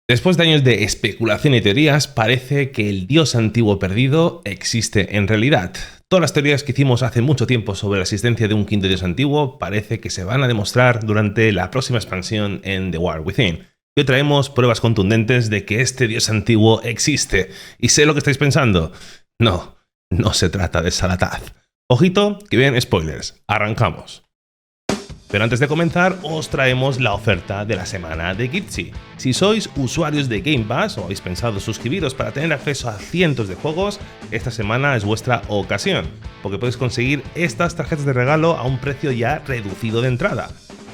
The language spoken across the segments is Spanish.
Después de años de especulación y teorías, parece que el dios antiguo perdido existe en realidad. Todas las teorías que hicimos hace mucho tiempo sobre la existencia de un quinto dios antiguo parece que se van a demostrar durante la próxima expansión en The War Within. Hoy traemos pruebas contundentes de que este dios antiguo existe. Y sé lo que estáis pensando. No se trata de Xal'atath. Ojito, que vienen spoilers. Arrancamos. Pero antes de comenzar, os traemos la oferta de la semana de Gipsy. Si sois usuarios de Game Pass o habéis pensado suscribiros para tener acceso a cientos de juegos, esta semana es vuestra ocasión, porque podéis conseguir estas tarjetas de regalo a un precio ya reducido de entrada.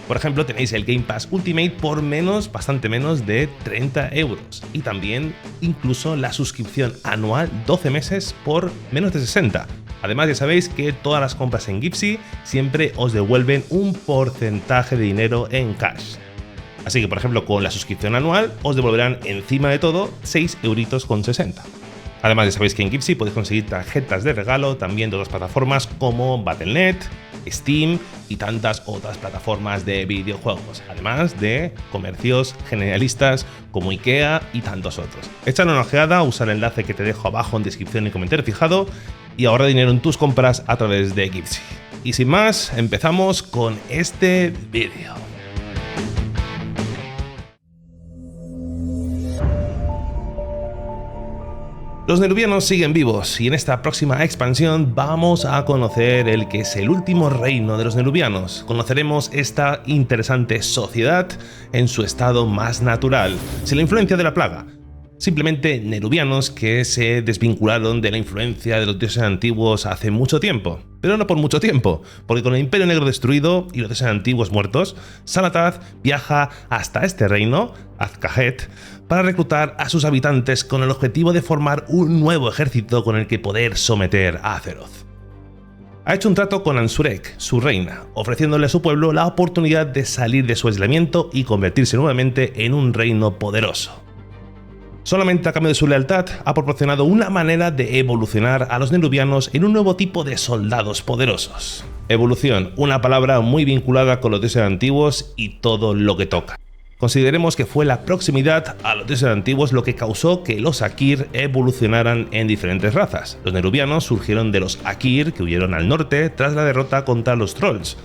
Por ejemplo, tenéis el Game Pass Ultimate por bastante menos de 30 euros. Y también incluso la suscripción anual 12 meses por menos de 60. Además, ya sabéis que todas las compras en Gipsy siempre os devuelven un porcentaje de dinero en cash. Así que, por ejemplo, con la suscripción anual os devolverán encima de todo 6,60 €. Además, ya sabéis que en Gipsy podéis conseguir tarjetas de regalo también de otras plataformas como Battle.net, Steam y tantas otras plataformas de videojuegos, además de comercios generalistas como IKEA y tantos otros. Échale una ojeada, usa el enlace que te dejo abajo en descripción y comentario fijado y ahorra dinero en tus compras a través de Gipsy. Y sin más, empezamos con este vídeo. Los nerubianos siguen vivos y en esta próxima expansión vamos a conocer el que es el último reino de los nerubianos. Conoceremos esta interesante sociedad en su estado más natural, sin la influencia de la plaga. Simplemente nerubianos que se desvincularon de la influencia de los dioses antiguos hace mucho tiempo. Pero no por mucho tiempo, porque con el Imperio Negro destruido y los dioses antiguos muertos, Xal'atath viaja hasta este reino, Azj-Kahet, para reclutar a sus habitantes con el objetivo de formar un nuevo ejército con el que poder someter a Azeroth. Ha hecho un trato con Ansurek, su reina, ofreciéndole a su pueblo la oportunidad de salir de su aislamiento y convertirse nuevamente en un reino poderoso. Solamente a cambio de su lealtad ha proporcionado una manera de evolucionar a los nerubianos en un nuevo tipo de soldados poderosos. Evolución, una palabra muy vinculada con los dioses antiguos y todo lo que toca. Consideremos que fue la proximidad a los dioses antiguos lo que causó que los Aqir evolucionaran en diferentes razas. Los nerubianos surgieron de los Aqir que huyeron al norte tras la derrota contra los Trolls,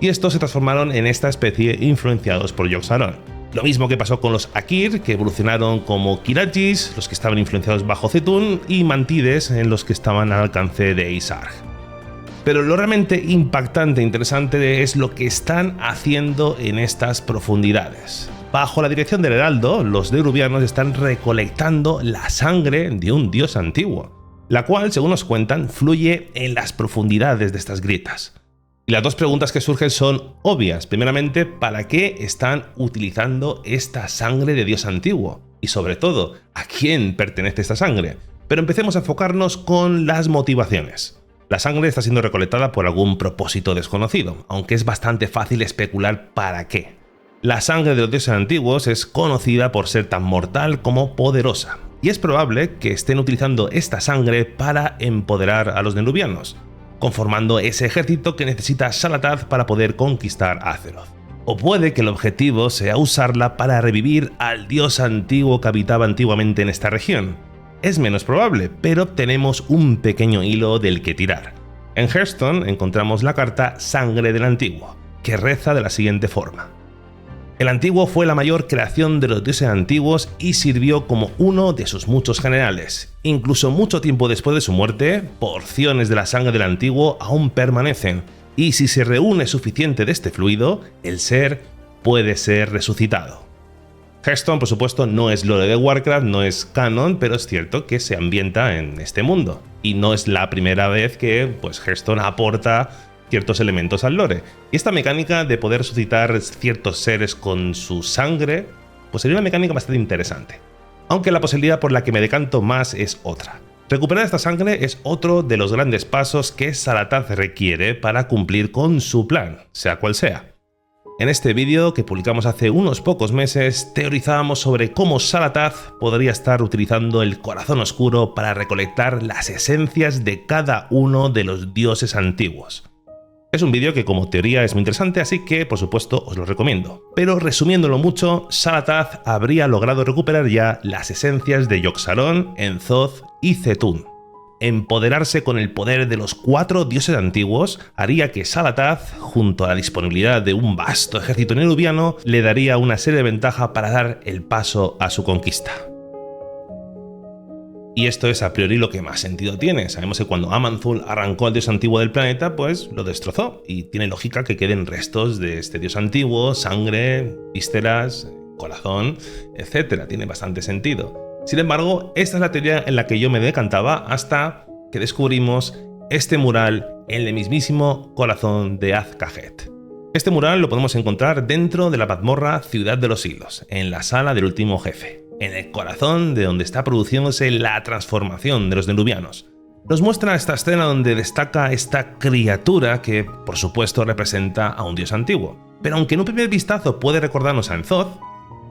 y estos se transformaron en esta especie influenciados por Yogg-Saron. Lo mismo que pasó con los Aqir, que evolucionaron como Kirachis, los que estaban influenciados bajo Zetun, y Mantides, en los que estaban al alcance de Isarg. Pero lo realmente impactante e interesante es lo que están haciendo en estas profundidades. Bajo la dirección del Heraldo, los nerubianos están recolectando la sangre de un dios antiguo, la cual, según nos cuentan, fluye en las profundidades de estas grietas. Y las dos preguntas que surgen son obvias. Primeramente, ¿para qué están utilizando esta sangre de dios antiguo? Y sobre todo, ¿a quién pertenece esta sangre? Pero empecemos a enfocarnos con las motivaciones. La sangre está siendo recolectada por algún propósito desconocido, aunque es bastante fácil especular para qué. La sangre de los dioses antiguos es conocida por ser tan mortal como poderosa, y es probable que estén utilizando esta sangre para empoderar a los nerubianos, conformando ese ejército que necesita Xal'atath para poder conquistar Azeroth. O puede que el objetivo sea usarla para revivir al dios antiguo que habitaba antiguamente en esta región. Es menos probable, pero tenemos un pequeño hilo del que tirar. En Hearthstone encontramos la carta Sangre del Antiguo, que reza de la siguiente forma. El Antiguo fue la mayor creación de los dioses antiguos y sirvió como uno de sus muchos generales. Incluso mucho tiempo después de su muerte, porciones de la sangre del Antiguo aún permanecen, y si se reúne suficiente de este fluido, el ser puede ser resucitado. Hearthstone, por supuesto, no es lore de Warcraft, no es canon, pero es cierto que se ambienta en este mundo. Y no es la primera vez que Hearthstone aporta ciertos elementos al lore. Y esta mecánica de poder resucitar ciertos seres con su sangre, sería una mecánica bastante interesante. Aunque la posibilidad por la que me decanto más es otra. Recuperar esta sangre es otro de los grandes pasos que Xal'atath requiere para cumplir con su plan, sea cual sea. En este vídeo que publicamos hace unos pocos meses, teorizábamos sobre cómo Xal'atath podría estar utilizando el corazón oscuro para recolectar las esencias de cada uno de los dioses antiguos. Es un vídeo que como teoría es muy interesante, así que por supuesto os lo recomiendo. Pero resumiéndolo mucho, Xal'atath habría logrado recuperar ya las esencias de Yogg-Saron, N'Zoth y Zetun. Empoderarse con el poder de los 4 dioses antiguos haría que Xal'atath, junto a la disponibilidad de un vasto ejército nerubiano, le daría una serie de ventajas para dar el paso a su conquista. Y esto es a priori lo que más sentido tiene. Sabemos que cuando Aman'Thul arrancó al dios antiguo del planeta, pues lo destrozó. Y tiene lógica que queden restos de este dios antiguo, sangre, vísceras, corazón, etc. Tiene bastante sentido. Sin embargo, esta es la teoría en la que yo me decantaba hasta que descubrimos este mural en el mismísimo corazón de Azj-Kahet. Este mural lo podemos encontrar dentro de la mazmorra Ciudad de los Hilos, en la sala del último jefe, en el corazón de donde está produciéndose la transformación de los nerubianos. Nos muestra esta escena donde destaca esta criatura que, por supuesto, representa a un dios antiguo. Pero aunque en un primer vistazo puede recordarnos a N'Zoth,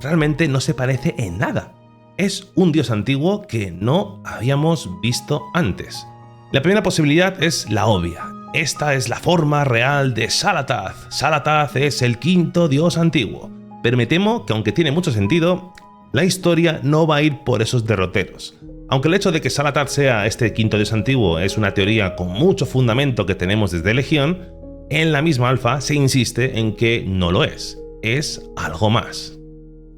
realmente no se parece en nada. Es un dios antiguo que no habíamos visto antes. La primera posibilidad es la obvia. Esta es la forma real de Xal'atath. Xal'atath es el 5º dios antiguo. Pero me temo que aunque tiene mucho sentido, la historia no va a ir por esos derroteros. Aunque el hecho de que Xal'atath sea este 5º dios antiguo es una teoría con mucho fundamento que tenemos desde Legión, en la misma alfa se insiste en que no lo es algo más.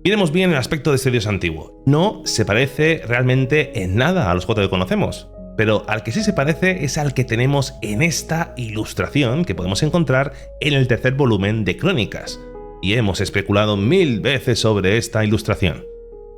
Miremos bien el aspecto de este dios antiguo. No se parece realmente en nada a los 4 que conocemos, pero al que sí se parece es al que tenemos en esta ilustración que podemos encontrar en el 3er volumen de Crónicas, y hemos especulado 1000 veces sobre esta ilustración.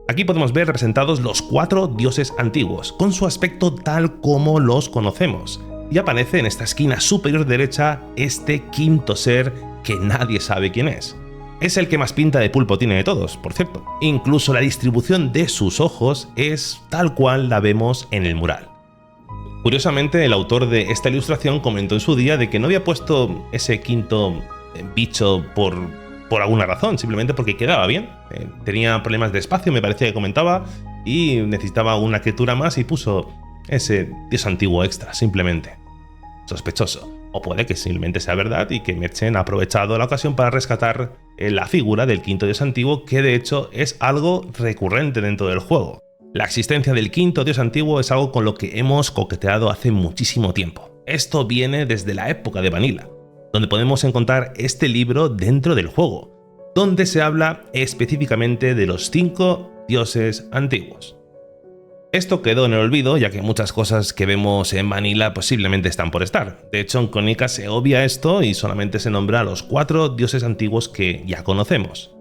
Aquí podemos ver representados los 4 dioses antiguos, con su aspecto tal como los conocemos, y aparece en esta esquina superior derecha este 5º ser que nadie sabe quién es. Es el que más pinta de pulpo tiene de todos, por cierto. Incluso la distribución de sus ojos es tal cual la vemos en el mural. Curiosamente, el autor de esta ilustración comentó en su día de que no había puesto ese 5º bicho por alguna razón, simplemente porque quedaba bien. Tenía problemas de espacio, me parecía que comentaba, y necesitaba una criatura más y puso ese dios antiguo extra, simplemente. Sospechoso. O puede que simplemente sea verdad y que Merchen ha aprovechado la ocasión para rescatar la figura del 5º dios antiguo, que de hecho es algo recurrente dentro del juego. La existencia del 5º dios antiguo es algo con lo que hemos coqueteado hace muchísimo tiempo. Esto viene desde la época de Vanilla, donde podemos encontrar este libro dentro del juego, donde se habla específicamente de los 5 dioses antiguos. Esto quedó en el olvido, ya que muchas cosas que vemos en Vanilla posiblemente están por estar. De hecho, en Crónicas se obvia esto y solamente se nombra a los 4 dioses antiguos que ya conocemos.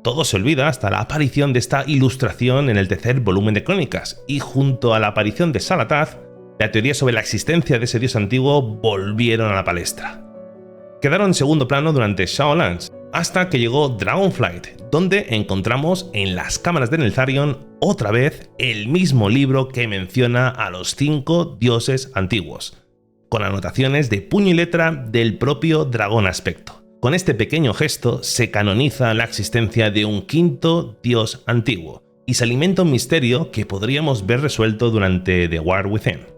Todo se olvida hasta la aparición de esta ilustración en el 3er volumen de Crónicas, y junto a la aparición de Xal'atath, la teoría sobre la existencia de ese dios antiguo volvieron a la palestra. Quedaron en segundo plano durante Shadowlands, hasta que llegó Dragonflight, donde encontramos en las cámaras de Neltharion otra vez el mismo libro que menciona a los 5 dioses antiguos, con anotaciones de puño y letra del propio dragón aspecto. Con este pequeño gesto se canoniza la existencia de un 5º dios antiguo, y se alimenta un misterio que podríamos ver resuelto durante The War Within.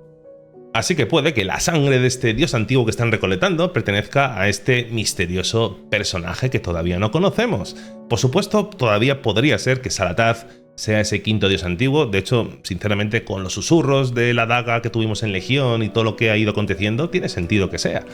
Así que puede que la sangre de este dios antiguo que están recolectando pertenezca a este misterioso personaje que todavía no conocemos. Por supuesto, todavía podría ser que Xal'atath sea ese 5º dios antiguo. De hecho, sinceramente, con los susurros de la daga que tuvimos en Legión y todo lo que ha ido aconteciendo, tiene sentido que sea.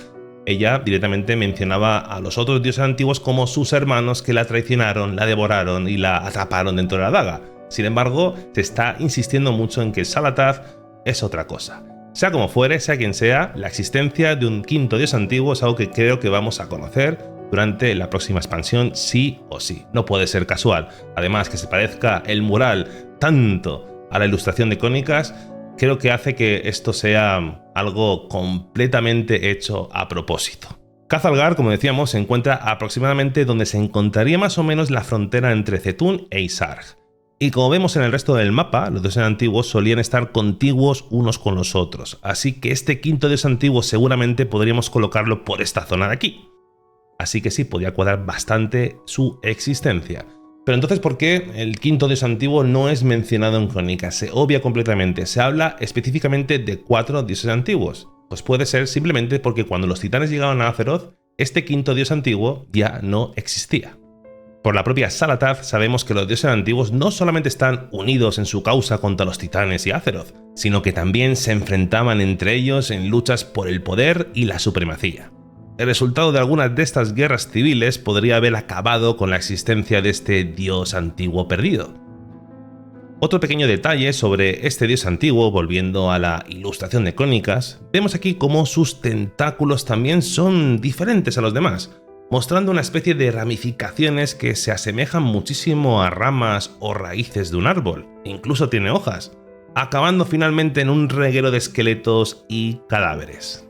Ella directamente mencionaba a los otros dioses antiguos como sus hermanos que la traicionaron, la devoraron y la atraparon dentro de la daga. Sin embargo, se está insistiendo mucho en que Xal'atath es otra cosa. Sea como fuere, sea quien sea, la existencia de un 5º dios antiguo es algo que creo que vamos a conocer durante la próxima expansión sí o sí. No puede ser casual. Además, que se parezca el mural tanto a la ilustración de Crónicas, creo que hace que esto sea algo completamente hecho a propósito. Khazalgar, como decíamos, se encuentra aproximadamente donde se encontraría más o menos la frontera entre Zetun e Isarg. Y como vemos en el resto del mapa, los dioses antiguos solían estar contiguos unos con los otros, así que este 5º dios antiguo seguramente podríamos colocarlo por esta zona de aquí. Así que sí, podría cuadrar bastante su existencia. Pero entonces, ¿por qué el 5º dios antiguo no es mencionado en Crónicas? Se obvia completamente, se habla específicamente de 4 dioses antiguos. Pues puede ser simplemente porque cuando los titanes llegaron a Azeroth, este quinto dios antiguo ya no existía. Por la propia Xal'atath sabemos que los dioses antiguos no solamente están unidos en su causa contra los titanes y Azeroth, sino que también se enfrentaban entre ellos en luchas por el poder y la supremacía. El resultado de algunas de estas guerras civiles podría haber acabado con la existencia de este dios antiguo perdido. Otro pequeño detalle sobre este dios antiguo, volviendo a la ilustración de Crónicas, vemos aquí cómo sus tentáculos también son diferentes a los demás, mostrando una especie de ramificaciones que se asemejan muchísimo a ramas o raíces de un árbol, incluso tiene hojas, acabando finalmente en un reguero de esqueletos y cadáveres.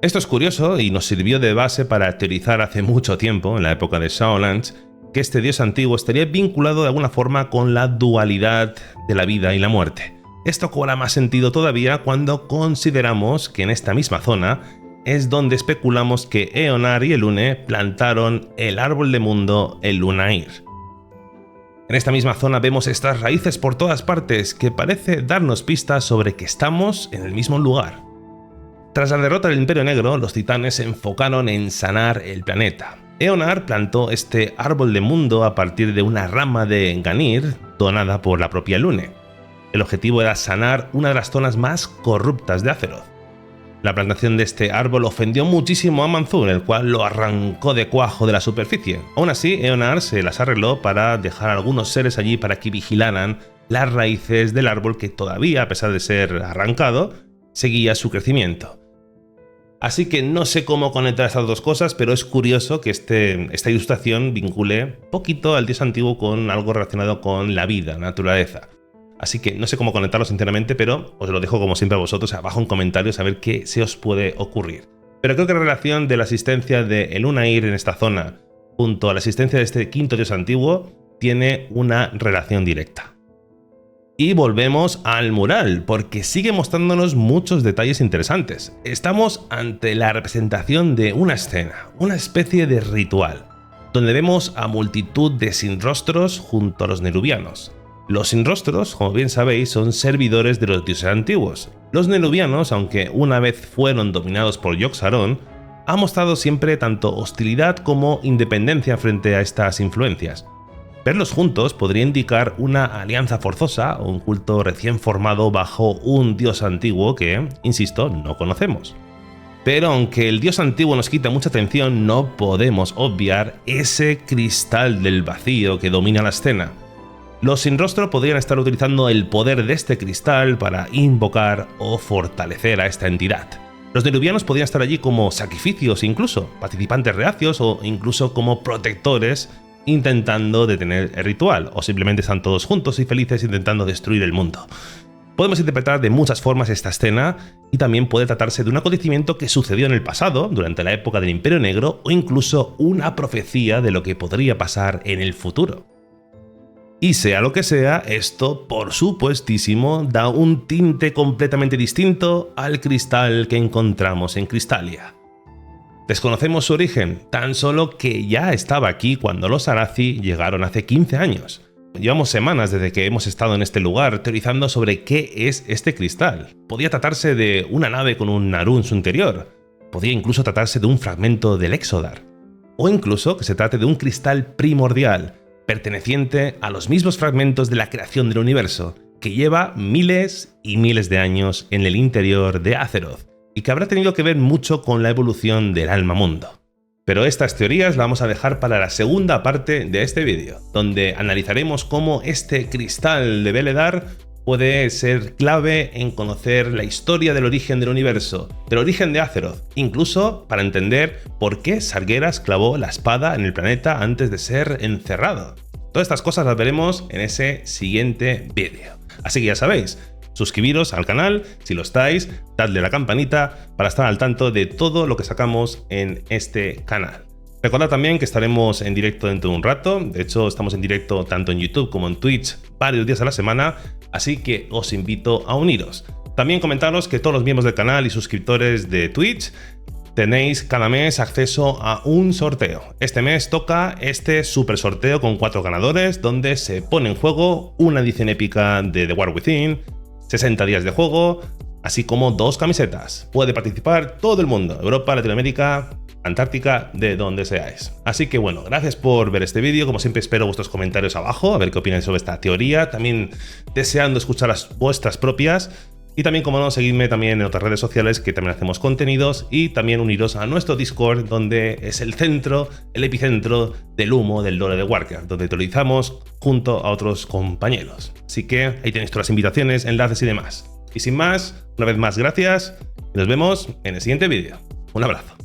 Esto es curioso y nos sirvió de base para teorizar hace mucho tiempo, en la época de Shadowlands, que este dios antiguo estaría vinculado de alguna forma con la dualidad de la vida y la muerte. Esto cobra más sentido todavía cuando consideramos que en esta misma zona es donde especulamos que Eonar y Elune plantaron el árbol de mundo, el Lunair. En esta misma zona vemos estas raíces por todas partes que parece darnos pistas sobre que estamos en el mismo lugar. Tras la derrota del Imperio Negro, los titanes se enfocaron en sanar el planeta. Eonar plantó este árbol de mundo a partir de una rama de Ganir donada por la propia Elune. El objetivo era sanar una de las zonas más corruptas de Azeroth. La plantación de este árbol ofendió muchísimo a Manzur, el cual lo arrancó de cuajo de la superficie. Aún así, Eonar se las arregló para dejar a algunos seres allí para que vigilaran las raíces del árbol que todavía, a pesar de ser arrancado, seguía su crecimiento. Así que no sé cómo conectar estas dos cosas, pero es curioso que esta ilustración vincule poquito al dios antiguo con algo relacionado con la vida, naturaleza. Así que no sé cómo conectarlo sinceramente, pero os lo dejo como siempre a vosotros abajo en comentarios a ver qué se os puede ocurrir. Pero creo que la relación de la existencia de el Lunair en esta zona junto a la existencia de este quinto dios antiguo tiene una relación directa. Y volvemos al mural, porque sigue mostrándonos muchos detalles interesantes. Estamos ante la representación de una escena, una especie de ritual, donde vemos a multitud de sinrostros junto a los nerubianos. Los sinrostros, como bien sabéis, son servidores de los dioses antiguos. Los nerubianos, aunque una vez fueron dominados por Yogg-Saron, han mostrado siempre tanto hostilidad como independencia frente a estas influencias. Verlos juntos podría indicar una alianza forzosa o un culto recién formado bajo un dios antiguo que, insisto, no conocemos. Pero aunque el dios antiguo nos quita mucha atención, no podemos obviar ese cristal del vacío que domina la escena. Los Sinrostro podrían estar utilizando el poder de este cristal para invocar o fortalecer a esta entidad. Los nerubianos podrían estar allí como sacrificios incluso, participantes reacios o incluso como protectores intentando detener el ritual, o simplemente están todos juntos y felices intentando destruir el mundo. Podemos interpretar de muchas formas esta escena y también puede tratarse de un acontecimiento que sucedió en el pasado, durante la época del Imperio Negro, o incluso una profecía de lo que podría pasar en el futuro. Y sea lo que sea, esto, por supuestísimo, da un tinte completamente distinto al cristal que encontramos en Cristalia. Desconocemos su origen, tan solo que ya estaba aquí cuando los Arathi llegaron hace 15 años. Llevamos semanas desde que hemos estado en este lugar teorizando sobre qué es este cristal. Podía tratarse de una nave con un Naru en su interior, podía incluso tratarse de un fragmento del Exodar, o incluso que se trate de un cristal primordial, perteneciente a los mismos fragmentos de la creación del universo, que lleva miles y miles de años en el interior de Azeroth, y que habrá tenido que ver mucho con la evolución del alma mundo. Pero estas teorías las vamos a dejar para la segunda parte de este vídeo, donde analizaremos cómo este cristal de Beledar puede ser clave en conocer la historia del origen del universo, del origen de Azeroth, incluso para entender por qué Sargeras clavó la espada en el planeta antes de ser encerrado. Todas estas cosas las veremos en ese siguiente vídeo. Así que ya sabéis, suscribiros al canal, si lo estáis, dadle a la campanita para estar al tanto de todo lo que sacamos en este canal. Recordad también que estaremos en directo dentro de un rato, de hecho estamos en directo tanto en YouTube como en Twitch varios días a la semana, así que os invito a uniros. También comentaros que todos los miembros del canal y suscriptores de Twitch tenéis cada mes acceso a un sorteo. Este mes toca este super sorteo con 4 ganadores, donde se pone en juego una edición épica de The War Within, 60 días de juego, así como 2 camisetas. Puede participar todo el mundo, Europa, Latinoamérica, Antártica, de donde seáis. Así que bueno, gracias por ver este vídeo. Como siempre espero vuestros comentarios abajo, a ver qué opináis sobre esta teoría. También deseando escuchar las vuestras propias. Y también, como no, seguidme también en otras redes sociales que también hacemos contenidos, y también uniros a nuestro Discord, donde es el centro, el epicentro del humo del lore de Warcraft, donde teorizamos junto a otros compañeros. Así que ahí tenéis todas las invitaciones, enlaces y demás. Y sin más, una vez más gracias y nos vemos en el siguiente vídeo. Un abrazo.